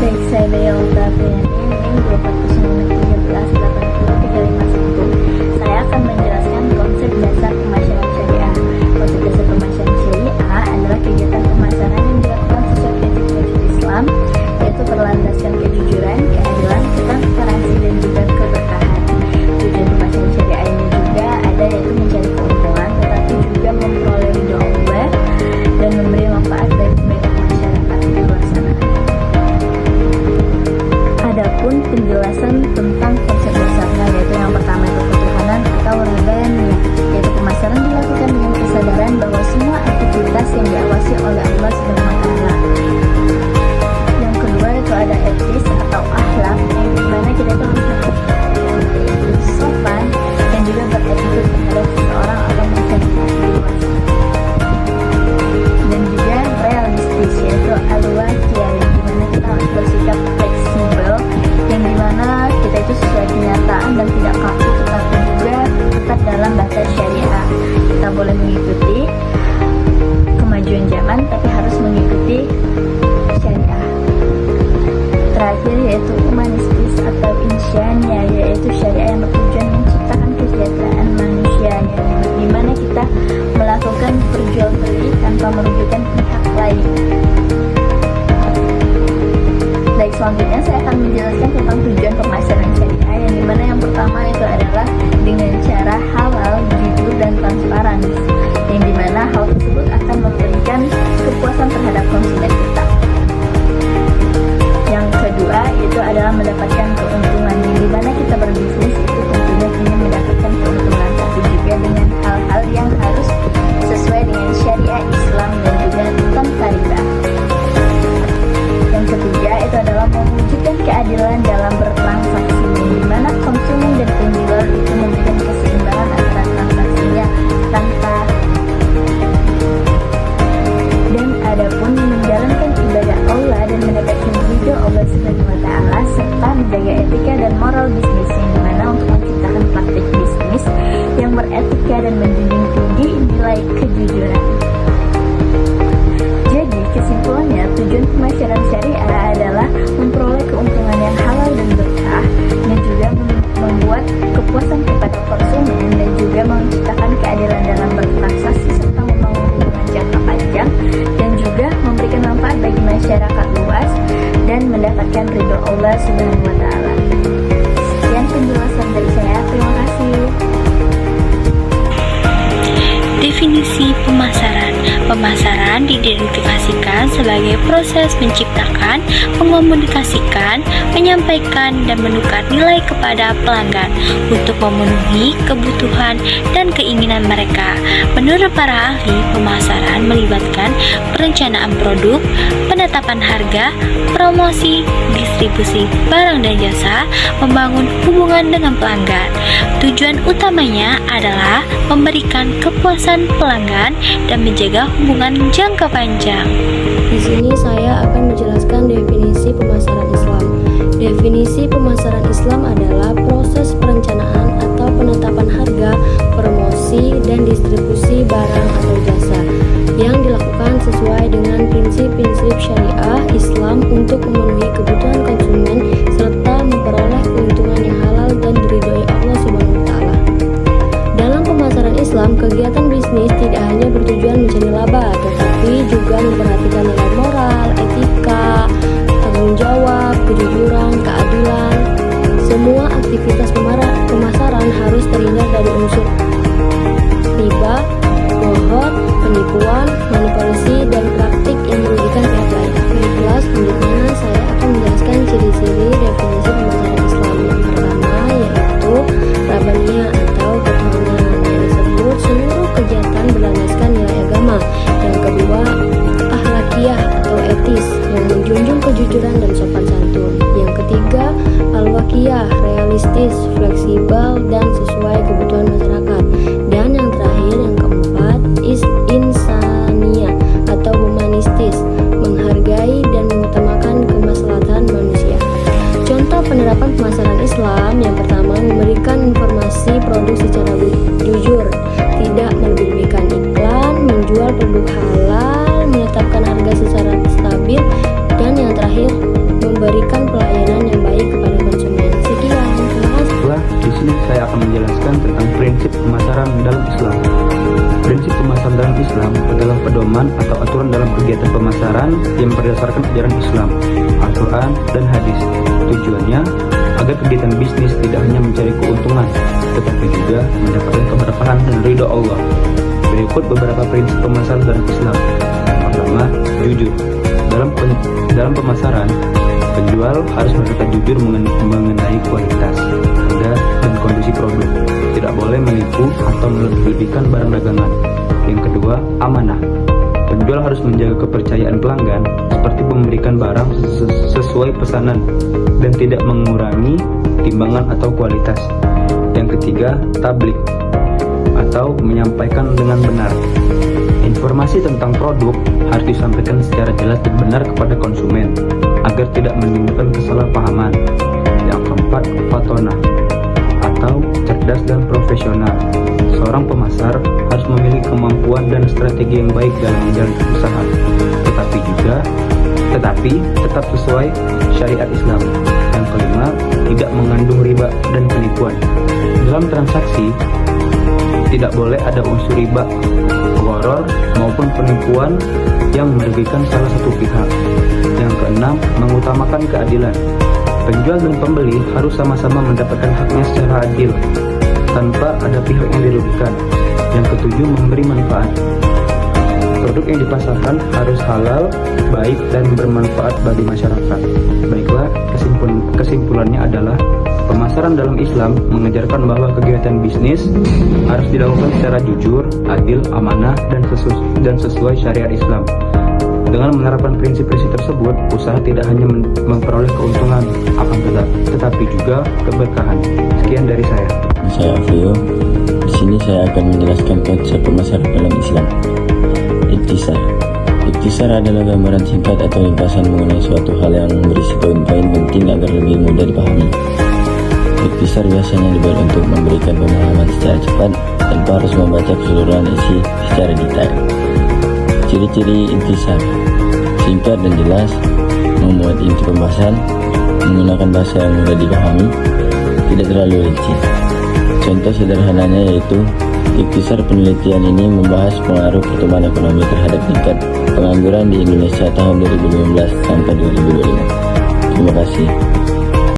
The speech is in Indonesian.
Baik, saya Bea Oktaviani, NIM 24913803551. Saya akan menjelaskan konsep dasar pemasaran syariah. Konsep dasar pemasaran syariah adalah kegiatan pemasaran yang dilakukan sesuai prinsip-prinsip Islam, yaitu berlandaskan kejujuran, keadilan, transparansi, dan juga keberkahan. Tujuan pemasaran syariah ini juga ada, yaitu mencari keuntungan, tetapi juga memperoleh ridho Allah dan memberi manfaat bagi masyarakat di luar sana. Adapun penjelasan tentang konsep dasarnya, yaitu yang pertama itu ketuhanan atau rabbaniyyah, yaitu pemasaran dilakukan dengan kesadaran bahwa semua aktivitas yang diawasi oleh Allah Subhanahu wa Ta'ala. Yang kedua itu ada etis atau akhlak, yang dimana kita itu harus sopan dan juga beretika terhadap seseorang atau masyarakat di luar sana. Dan juga realistis, yaitu al-waqiyah, yang dimana kita harus bersikap fleksibel, yang dimana kita itu sesuai kenyataan dan tidak kaku, tetapi juga tetap dalam bahasa syariah. Kita boleh mengikuti kemajuan zaman, tapi harus mengikuti syariah. Terakhir yaitu humanistis atau insania, yaitu syariah yang bertujuan menciptakan kesejahteraan manusia, yang dimana kita melakukan perjualbeli tanpa merugikan pihak lain. Baik, selanjutnya saya akan menjelaskan tentang tujuan pemasaran syariah, yang dimana yang pertama itu adalah dengan cara halal, jujur, dan transparan, yang dimana hal tersebut akan memberikan kepuasan terhadap konsumen kita. Yang kedua itu adalah mendapatkan keuntungan, yang dimana kita berbisnis itu tentunya ingin mendapatkan keuntungan, tapi juga dengan hal-hal yang harus sesuai dengan syariah Islam dan juga tanpa riba. Yang ketiga itu adalah mewujudkan keadilan dalam bertransaksi, yang dimana konsumen dan penjual itu memberikan keseimbangan antara transaksinya tanpa. Dan adapun menjalankan ibadah Allah dan mendapatkan ridho Allah Subhanahu wa Ta'ala, serta menjaga etika dan moral bisnis, yang dimana untuk menciptakan praktik bisnis yang beretika dan menjunjung tinggi nilai kejujuran. Jadi kesimpulannya, tujuan pemasaran syariah adalah memperoleh keuntungan yang halal dan berkah, dan juga membuat kepuasan kepada konsumen, dan juga menciptakan keadilan dalam bertransaksi, serta membangun hubungan jangka panjang, dan juga memberikan manfaat bagi masyarakat luas dan mendapatkan ridho Allah Subhanahu wa Ta'ala. Sekian penjelasan dari saya, terima kasih. Definisi pemasaran. Pemasaran diidentifikasikan sebagai proses menciptakan, mengomunikasikan, menyampaikan, dan menukar nilai kepada pelanggan untuk memenuhi kebutuhan dan keinginan mereka. Menurut para ahli, pemasaran melibatkan perencanaan produk, penetapan harga, promosi, distribusi barang dan jasa, membangun hubungan dengan pelanggan. Tujuan utamanya adalah memberikan kepuasan pelanggan dan menjaga hubungan jangka panjang. Di sini saya akan menjelaskan definisi pemasaran Islam. Definisi pemasaran Islam adalah proses perencanaan atau penetapan harga, promosi, dan distribusi barang atau jasa yang dilakukan sesuai dengan prinsip-prinsip syariah Islam untuk memenuhi kebutuhan konsumen serta memperoleh keuntungan yang halal dan diridhoi Allah Subhanahu wa Ta'ala. Dalam pemasaran Islam, kegiatan bisnis tidak hanya bertujuan mencari laba, tetapi juga memperhatikan nilai moral, etika, tanggung jawab, kejujuran, keadilan. Semua aktivitas pemasaran harus terhindar dari unsur riba, bohong, penipuan, manipulasi, dan praktik yang merugikan pihak lain. Baiklah, selanjutnya saya akan menjelaskan ciri-ciri definisi pemasaran Islam. Yang pertama yaitu rabbaniyah atau ketuhanan, yang disebut seluruh kegiatan berlandaskan nilai agama. Yang kedua, akhlakiyah atau etis, yang menjunjung kejujuran dan sopan santun. Yang ketiga, al-waqiyah, realistis, fleksibel, dan sesuai kebutuhan masyarakat. Dan yang terakhir, yang keempat, insaniyah atau humanistis, menghargai dan mengutamakan kemaslahatan manusia. Contoh penerapan pemasaran Islam: yang pertama, memberikan informasi produk secara jujur, tidak melebih-lebihkan iklan, menjual produk halal, menetapkan harga secara stabil, dan yang terakhir, memberi pemasaran dalam Islam. Prinsip pemasaran dalam Islam adalah pedoman atau aturan dalam kegiatan pemasaran yang berdasarkan ajaran Islam, Al-Quran, dan hadis. Tujuannya agar kegiatan bisnis tidak hanya mencari keuntungan, tetapi juga mendapatkan keberkahan dan ridho Allah. Berikut beberapa prinsip pemasaran dalam Islam. Yang pertama, jujur. Dalam pemasaran, penjual harus berkata jujur mengenai kualitas, harga, dan kondisi produk. Tidak boleh menipu atau melebih-lebihkan barang dagangan. Yang kedua, amanah. Penjual harus menjaga kepercayaan pelanggan seperti memberikan barang sesuai pesanan dan tidak mengurangi timbangan atau kualitas. Yang ketiga, tablik atau menyampaikan dengan benar. Informasi tentang produk harus disampaikan secara jelas dan benar kepada konsumen agar tidak menimbulkan kesalahpahaman. Yang keempat, fatonah atau cerdas dan profesional. Seorang pemasar harus memiliki kemampuan dan strategi yang baik dalam menjalani usaha, tetapi tetap sesuai syariat Islam. Yang kelima, tidak mengandung riba dan penipuan. Dalam transaksi tidak boleh ada unsur riba, gharar, maupun penipuan yang merugikan salah satu pihak. Yang keenam, mengutamakan keadilan. Penjual dan pembeli harus sama-sama mendapatkan haknya secara adil, tanpa ada pihak yang dirugikan. Yang ketujuh, memberi manfaat. Produk yang dipasarkan harus halal, baik, dan bermanfaat bagi masyarakat. Baiklah, kesimpulannya adalah pemasaran dalam Islam mengajarkan bahwa kegiatan bisnis harus dilakukan secara jujur, adil, amanah, dan sesuai syariat Islam. Dengan menerapkan prinsip-prinsip tersebut, usaha tidak hanya memperoleh keuntungan, tetapi juga keberkahan. Sekian dari saya. Saya Avio. Di sini saya akan menjelaskan konsep pemasaran dalam Islam. Ikhtisar. Ikhtisar adalah gambaran singkat atau ringkasan mengenai suatu hal yang berisi poin-poin penting agar lebih mudah dipahami. Ikhtisar biasanya dibuat untuk memberikan pemahaman secara cepat tanpa harus membaca keseluruhan isi secara detail. Ciri-ciri ikhtisar: singkat dan jelas, memuat inti pembahasan, menggunakan bahasa yang mudah dipahami, tidak terlalu rinci. Contoh sederhananya yaitu ikhtisar penelitian ini membahas pengaruh pertumbuhan ekonomi terhadap tingkat pengangguran di Indonesia tahun 2015 sampai 2025. Terima kasih.